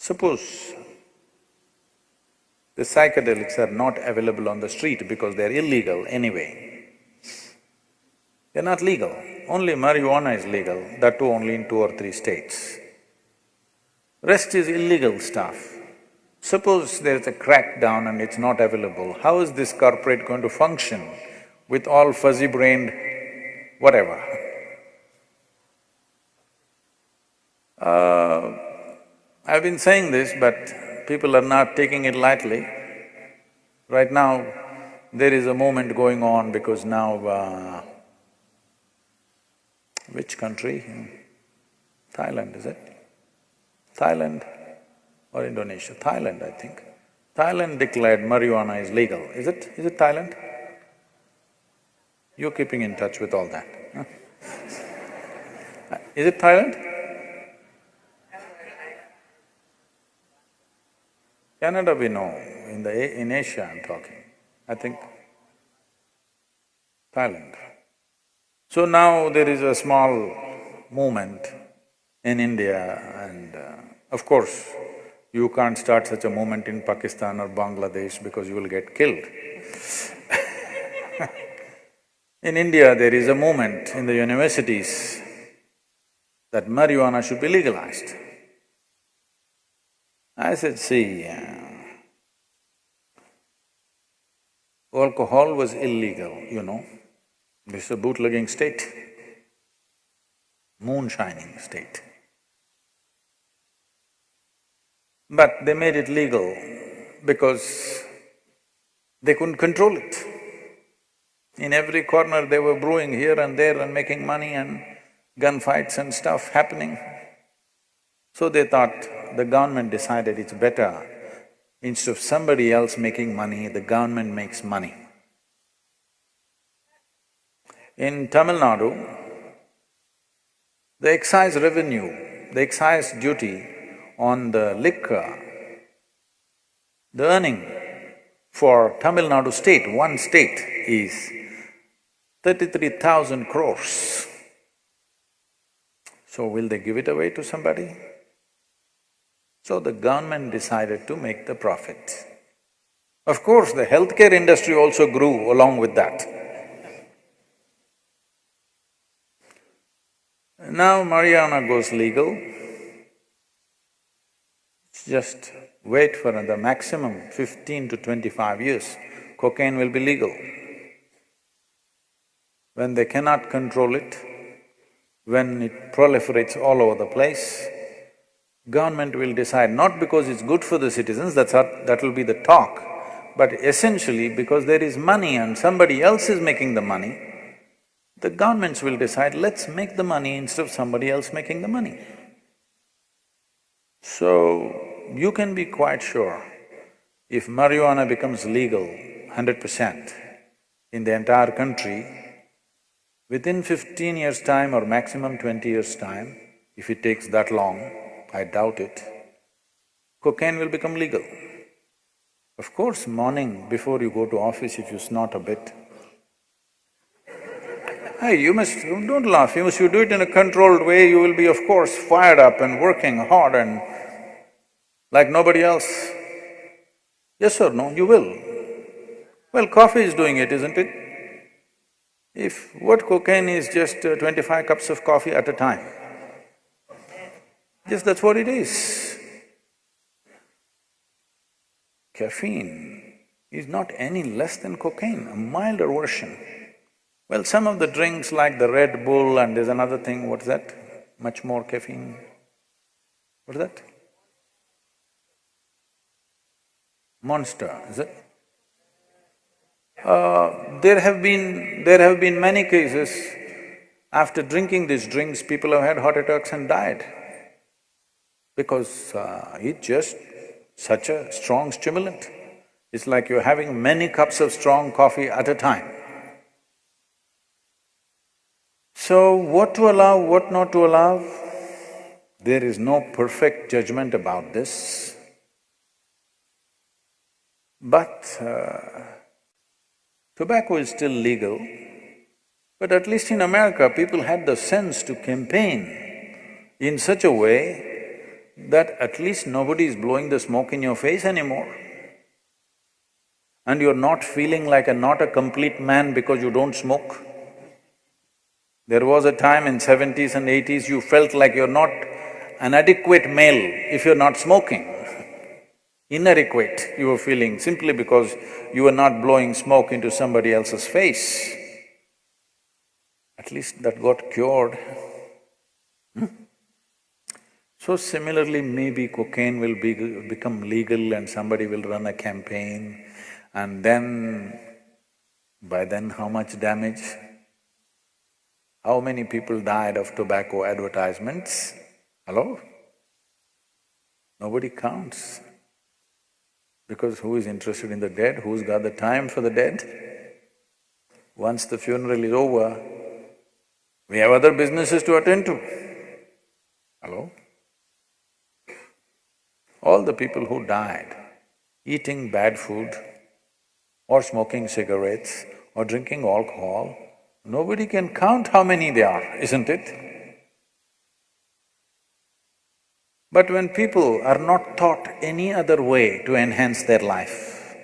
Suppose the psychedelics are not available on the street because they're illegal anyway. They're not legal. Only marijuana is legal, that too only in 2 or 3 states. Rest is illegal stuff. Suppose there's a crackdown and it's not available, how is this corporate going to function with all fuzzy-brained whatever? I've been saying this, but people are not taking it lightly. Right now, there is a movement going on because now, which country? Thailand, is it? Thailand or Indonesia? Thailand, I think. Thailand declared marijuana is legal. Is it Thailand? You're keeping in touch with all that, huh? Is it Thailand? Canada we know, in Asia I'm talking, I think Thailand. So now there is a small movement in India and of course, you can't start such a movement in Pakistan or Bangladesh because you will get killed. In India, there is a movement in the universities that marijuana should be legalized. I said, see, alcohol was illegal, you know. This is a bootlegging state, moonshining state. But they made it legal because they couldn't control it. In every corner they were brewing here and there and making money and gunfights and stuff happening. So they thought, the government decided it's better, instead of somebody else making money, the government makes money. In Tamil Nadu, the excise revenue, the excise duty on the liquor, the earning for Tamil Nadu state, one state, is 33,000 crores. So will they give it away to somebody? So the government decided to make the profit. Of course, the healthcare industry also grew along with that. Now marijuana goes legal, just wait for the maximum 15 to 25 years, cocaine will be legal. When they cannot control it, when it proliferates all over the place, government will decide, not because it's good for the citizens, that will be the talk, but essentially because there is money and somebody else is making the money, the governments will decide, let's make the money instead of somebody else making the money. So, you can be quite sure, if marijuana becomes legal 100% in the entire country, within 15 years' time or maximum 20 years' time, if it takes that long, I doubt it, cocaine will become legal. Of course, morning before you go to office, if you snort a bit, hey, don't laugh, if you do it in a controlled way, you will be of course fired up and working hard and like nobody else. Yes or no, you will. Well, coffee is doing it, isn't it? If what cocaine is just 25 cups of coffee at a time. Yes, that's what it is. Caffeine is not any less than cocaine, a milder version. Well, some of the drinks like the Red Bull and there's another thing, what's that? Much more caffeine. What is that? Monster, is it? There have been many cases, after drinking these drinks, people have had heart attacks and died. Because it's just such a strong stimulant. It's like you're having many cups of strong coffee at a time. So, what to allow, what not to allow? There is no perfect judgment about this. But tobacco is still legal, but at least in America, people had the sense to campaign in such a way that at least nobody is blowing the smoke in your face anymore. And you're not feeling like not a complete man because you don't smoke. There was a time in 70s and 80s you felt like you're not an adequate male if you're not smoking. Inadequate you were feeling simply because you were not blowing smoke into somebody else's face. At least that got cured. So similarly, maybe cocaine will become legal and somebody will run a campaign, and then, by then how much damage? How many people died of tobacco advertisements? Hello? Nobody counts. Because who is interested in the dead? Who's got the time for the dead? Once the funeral is over, we have other businesses to attend to. Hello? All the people who died eating bad food or smoking cigarettes or drinking alcohol, nobody can count how many they are, isn't it? But when people are not taught any other way to enhance their life,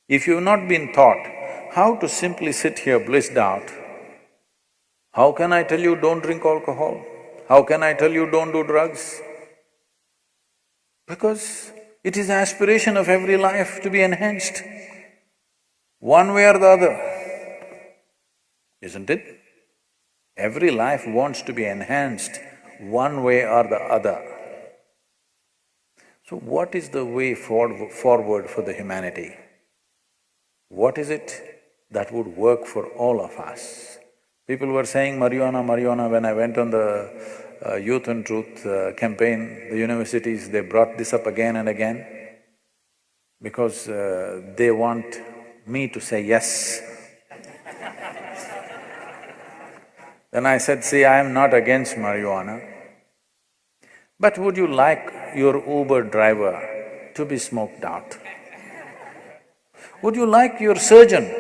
if you've not been taught how to simply sit here blissed out, how can I tell you don't drink alcohol? How can I tell you don't do drugs? Because it is the aspiration of every life to be enhanced, one way or the other, isn't it? Every life wants to be enhanced one way or the other. So what is the way forward for the humanity? What is it that would work for all of us? People were saying marijuana, marijuana. When I went on the Youth and Truth campaign, the universities, they brought this up again and again because they want me to say yes. Then I said, see, I am not against marijuana, but would you like your Uber driver to be smoked out? Would you like your surgeon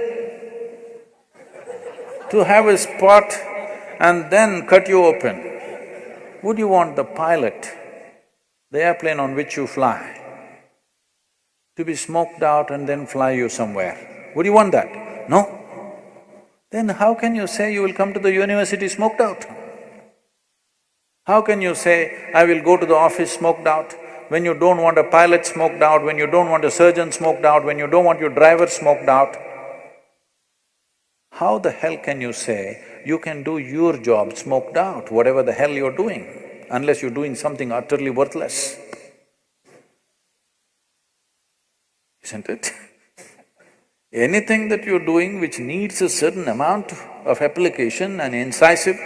to have a spot and then cut you open? Would you want the pilot, the airplane on which you fly, to be smoked out and then fly you somewhere? Would you want that? No? Then how can you say you will come to the university smoked out? How can you say, I will go to the office smoked out, when you don't want a pilot smoked out, when you don't want a surgeon smoked out, when you don't want your driver smoked out? How the hell can you say you can do your job smoked out, whatever the hell you're doing, unless you're doing something utterly worthless? Isn't it? Anything that you're doing which needs a certain amount of application and incisive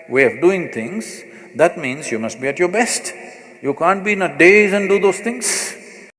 way of doing things, that means you must be at your best. You can't be in a daze and do those things.